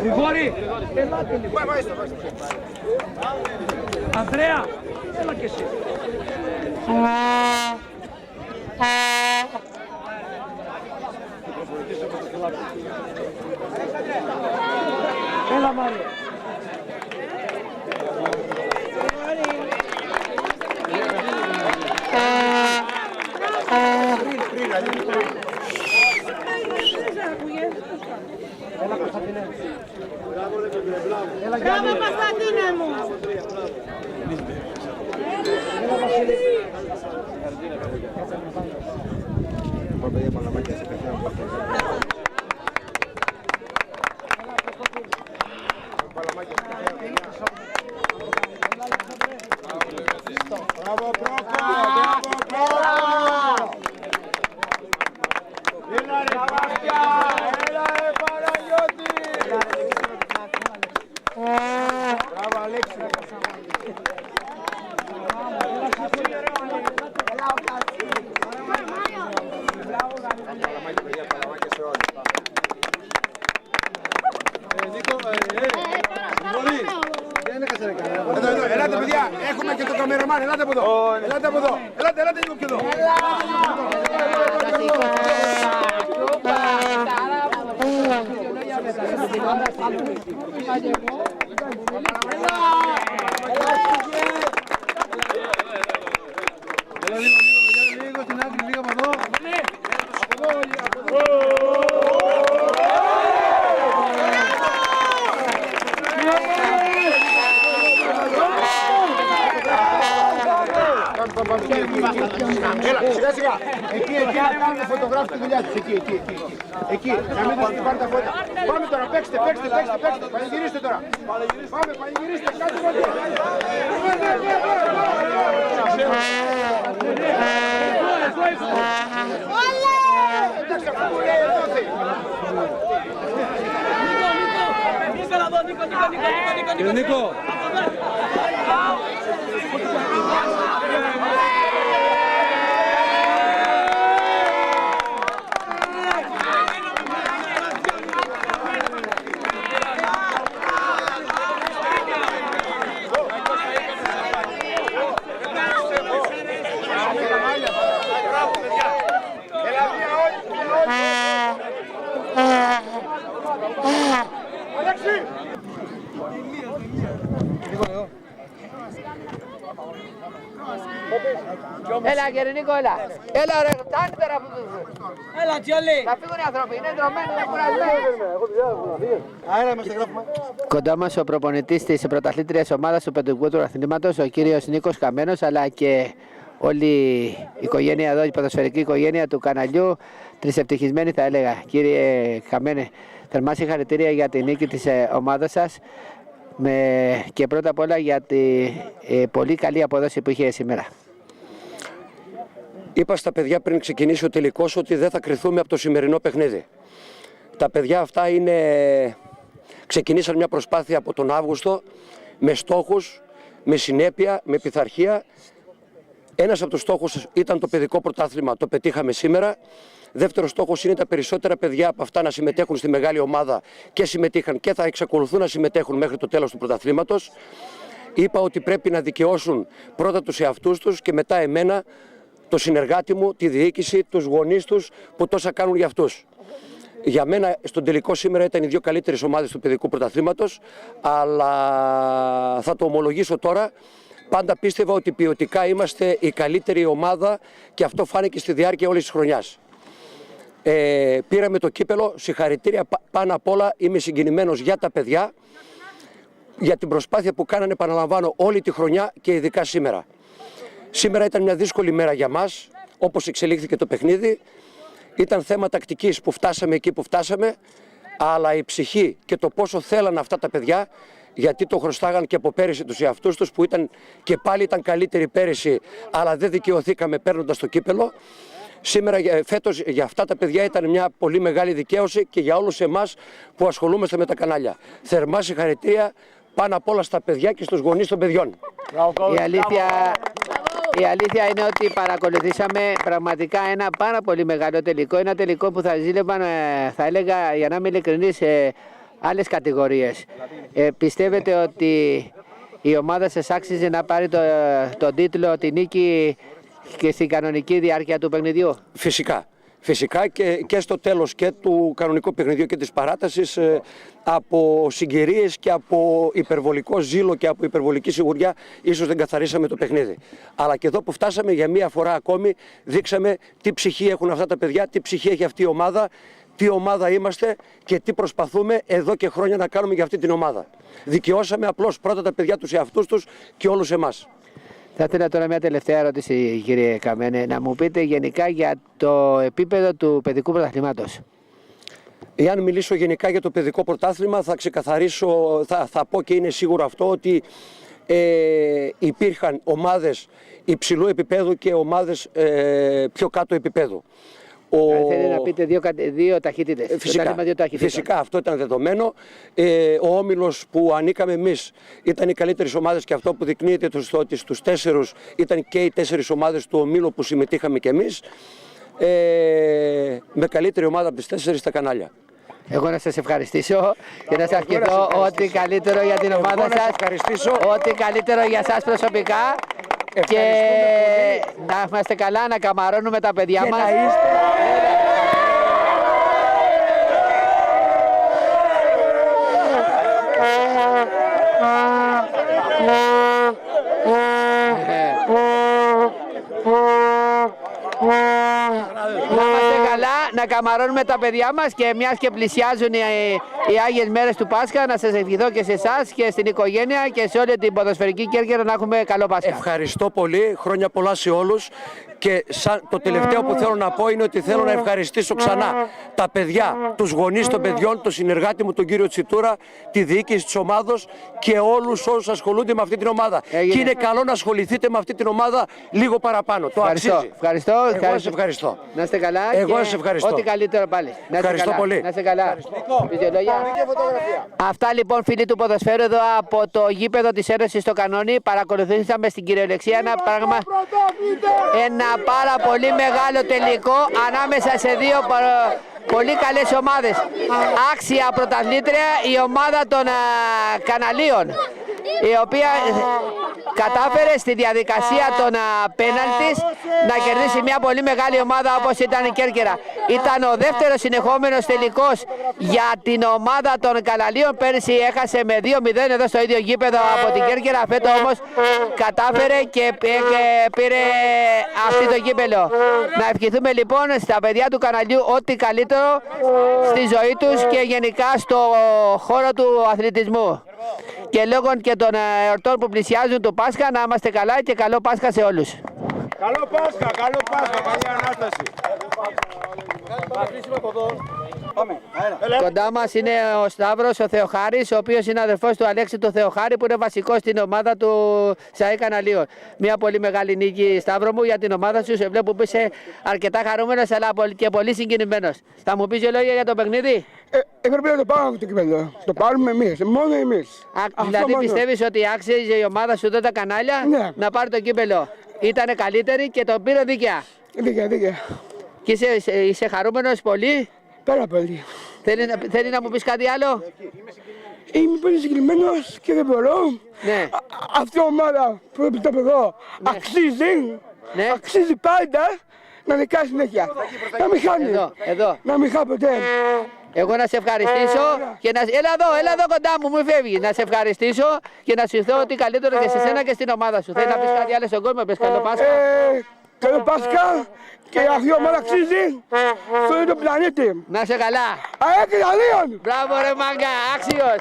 Γρηγόρη, ελάτε λίγο. Ανδρέα, έλα και εσύ. Έλα Μάρια. Έλα Κωνσταντίνε. Μπράβο Κωνσταντίνε μου. Έλα Βασίλη. Μπράβο Πρόκο, μπράβο Πρόκο. Έλα ρε Βάσια, έλα ρε Παναγιώτη. Μπράβο Αλέξη. Ελάτε παιδιά, έχουμε και το καμεραμάν, ελάτε από εδώ. Ελάτε από εδώ, ελάτε λίγο και εδώ. Λίγο στην άκρη, λίγο από εδώ. Έλα, σιγά σιγά. Εκεί να κάνουν φωτογράφοι τη δουλειά τους. Εκεί. Να μην τους πάρουν τα φώτα. Πάμε τώρα, παίξτε. Πανηγυρίστε τώρα. Πάμε, πανηγυρίστε. Κάντε φώτα. Εντάξει, αφού λέει εδώ θέλει. Νίκο. Έλα κύριε Νίκο, έλα. Έλα ρε, φτάνει τώρα που τους... Έλα Τζιόλι. Θα φύγουν οι άνθρωποι, είναι ντρωμένοι, είναι κουρασμένοι. Κοντά μας ο προπονητής της πρωταθλήτριας ομάδας του παιδικού του αθλήματος, ο κύριος Νίκος Καμένος, αλλά και όλη η οικογένεια εδώ, η ποδοσφαιρική οικογένεια του καναλιού, τρισευτυχισμένη θα έλεγα. Κύριε Καμένε, θερμά συγχαρητήρια για τη νίκη της ομάδας σας και πρώτα απ' όλα για τη πολύ καλή απόδοση που είχε σήμερα. Είπα στα παιδιά πριν ξεκινήσει ο τελικός ότι δεν θα κριθούμε από το σημερινό παιχνίδι. Τα παιδιά αυτά ξεκινήσαν μια προσπάθεια από τον Αύγουστο με στόχους, με συνέπεια, με πειθαρχία. Ένας από τους στόχους ήταν το παιδικό πρωτάθλημα, το πετύχαμε σήμερα. Δεύτερος στόχος είναι τα περισσότερα παιδιά από αυτά να συμμετέχουν στη μεγάλη ομάδα και συμμετείχαν και θα εξακολουθούν να συμμετέχουν μέχρι το τέλος του πρωταθλήματος. Είπα ότι πρέπει να δικαιώσουν πρώτα τους εαυτούς τους και μετά εμένα, το συνεργάτη μου, τη διοίκηση, τους γονείς τους που τόσα κάνουν για αυτούς. Για μένα στον τελικό σήμερα ήταν οι δύο καλύτερες ομάδες του παιδικού πρωταθλήματος, αλλά θα το ομολογήσω τώρα, πάντα πίστευα ότι ποιοτικά είμαστε η καλύτερη ομάδα και αυτό φάνηκε στη διάρκεια όλης της χρονιάς. Πήραμε το κύπελο, συγχαρητήρια πάνω απ' όλα, είμαι συγκινημένος για τα παιδιά, για την προσπάθεια που κάνανε, επαναλαμβάνω, όλη τη χρονιά και ειδικά σήμερα. Σήμερα ήταν μια δύσκολη μέρα για μας, όπως εξελίχθηκε το παιχνίδι. Ήταν θέμα τακτικής που φτάσαμε εκεί που φτάσαμε, αλλά η ψυχή και το πόσο θέλαν αυτά τα παιδιά, γιατί το χρωστάγαν και από πέρυσι τους εαυτούς τους, που και πάλι ήταν καλύτεροι πέρυσι, αλλά δεν δικαιωθήκαμε παίρνοντας το κύπελο. Σήμερα, φέτος, για αυτά τα παιδιά ήταν μια πολύ μεγάλη δικαίωση και για όλους εμάς που ασχολούμαστε με τα κανάλια. Θερμά συγχαρητήρια πάνω απ' όλα στα παιδιά και στους γονείς των παιδιών. Η αλήθεια Η αλήθεια είναι ότι παρακολουθήσαμε πραγματικά ένα πάρα πολύ μεγάλο τελικό. Ένα τελικό που θα ζήλευαν, θα έλεγα, για να είμαι ειλικρινής, άλλες κατηγορίες. Πιστεύετε ότι η ομάδα σας άξιζε να πάρει τον τίτλο, τη νίκη και στην κανονική διάρκεια του παιχνιδιού? Φυσικά. Φυσικά και στο τέλος και του κανονικού παιχνιδιού και της παράτασης, από συγκυρίες και από υπερβολικό ζήλο και από υπερβολική σιγουριά ίσως δεν καθαρίσαμε το παιχνίδι. Αλλά και εδώ που φτάσαμε για μία φορά ακόμη δείξαμε τι ψυχή έχουν αυτά τα παιδιά, τι ψυχή έχει αυτή η ομάδα, τι ομάδα είμαστε και τι προσπαθούμε εδώ και χρόνια να κάνουμε για αυτή την ομάδα. Δικαιώσαμε απλώς πρώτα τα παιδιά τους εαυτούς τους και όλους εμάς. Θα ήθελα τώρα μια τελευταία ερώτηση, κύριε Καμένε, να μου πείτε γενικά για το επίπεδο του παιδικού πρωταθλήματος. Εάν μιλήσω γενικά για το παιδικό πρωτάθλημα, θα ξεκαθαρίσω, θα πω και είναι σίγουρο αυτό, ότι υπήρχαν ομάδες υψηλού επίπεδου και ομάδες πιο κάτω επίπεδου. Θέλετε να πείτε δύο ταχύτητες. Φυσικά αυτό ήταν δεδομένο. Ο όμιλος που ανήκαμε εμείς ήταν οι καλύτερες ομάδες και αυτό που δεικνύεται ότι στους 4 ήταν και οι 4 ομάδες του ομίλου που συμμετείχαμε και εμείς, με καλύτερη ομάδα από τις 4 στα κανάλια. Εγώ να σας ευχαριστήσω και να σας ευχηθώ ό,τι καλύτερο για την ομάδα σας, ό,τι καλύτερο για σας προσωπικά και να είμαστε καλά, να καμαρώνουμε τα παιδιά μας. Να είμαστε καλά, να καμαρώνουμε τα παιδιά μας και μιας και πλησιάζουν οι Άγιες Μέρες του Πάσχα, να σας ευχηθώ και σε εσάς και στην οικογένεια και σε όλη την ποδοσφαιρική Κέρκυρα να έχουμε καλό Πάσχα. Ευχαριστώ πολύ, χρόνια πολλά σε όλους και το τελευταίο που θέλω να πω είναι ότι θέλω να ευχαριστήσω ξανά τα παιδιά, τους γονείς των παιδιών, τον συνεργάτη μου τον κύριο Τσιτούρα, τη διοίκηση της ομάδος και όλους όσους ασχολούνται με αυτή την ομάδα. Και είναι καλό να ασχοληθείτε με αυτή την ομάδα λίγο παραπάνω. Το αξίζει. Ευχαριστώ. Εγώ σας ευχαριστώ. Να είστε καλά. Εγώ σας ευχαριστώ. Ό,τι καλύτερο πάλι. Ευχαριστώ πολύ. Να είστε καλά. Αυτά λοιπόν, φίλοι του ποδοσφαίρου, εδώ από το γήπεδο της Ένωσης στο Κανόνι. Παρακολουθήσαμε στην κυριολεξία ένα πάρα πολύ μεγάλο τελικό ανάμεσα σε δύο πολύ καλές ομάδες. Άξια πρωταθλήτρια η ομάδα των Καναλίων, η οποία κατάφερε στη διαδικασία των πέναλτις να κερδίσει μια πολύ μεγάλη ομάδα όπως ήταν η Κέρκυρα. Ήταν ο δεύτερος συνεχόμενος τελικός για την ομάδα των Καναλίων. Πέρυσι έχασε με 2-0 εδώ στο ίδιο γήπεδο από την Κέρκυρα. Φέτος όμως κατάφερε και πήρε αυτή το γήπεδο. Να ευχηθούμε λοιπόν στα παιδιά του Καναλιού ό,τι καλύτερο στη ζωή τους και γενικά στο χώρο του αθλητισμού. Και λόγω και των εορτών που πλησιάζουν το Πάσχα, να είμαστε καλά και καλό Πάσχα σε όλους. Καλό Πάσχα, καλή Ανάσταση. Κοντά μας είναι ο Σταύρος, ο Θεοχάρης, ο οποίος είναι αδερφός του Αλέξη του Θεοχάρη, που είναι βασικός στην ομάδα του ΣΑΕ Καναλίων. Μια πολύ μεγάλη νίκη, Σταύρο μου, για την ομάδα σου. Σε βλέπω που είσαι αρκετά χαρούμενος αλλά και πολύ συγκινημένος. Θα μου πεις δύο λόγια για το παιχνίδι? Έπρεπε να το πάρουμε το κύπελλο. Το πάρουμε εμείς, μόνο εμείς. Δηλαδή πιστεύεις ότι άξιζε η ομάδα σου εδώ τα κανάλια να πάρει το κύπελλο? Ήτανε καλύτερη και το πήρε δίκαια. Δίκαια. Και είσαι χαρούμενος πολύ? Πάρα πολύ. Θέλει να μου πεις κάτι άλλο? Είμαι πολύ συγκεκριμένος και δεν μπορώ. Ναι. Αυτή η ομάδα που το εδώ αξίζει πάντα να νικάει συνέχεια. Να μην χάνει. Εδώ. Να μην χάνει ποτέ. Εγώ να σε ευχαριστήσω και να... Έλα εδώ κοντά μου, μου φεύγει. Να σε ευχαριστήσω και να σου ευχηθώ ότι καλύτερο και σε σένα και στην ομάδα σου. Θέλει να πεις κάτι άλλο στον κόσμο? Πες καλό Πάσχα. Καλό Πάσχα και αυτή η ομάδα αξίζει σε όλο τον πλανήτη. Να είσαι καλά. Αέ και Καναλίων. Μπράβο ρε μάγκα, άξιος.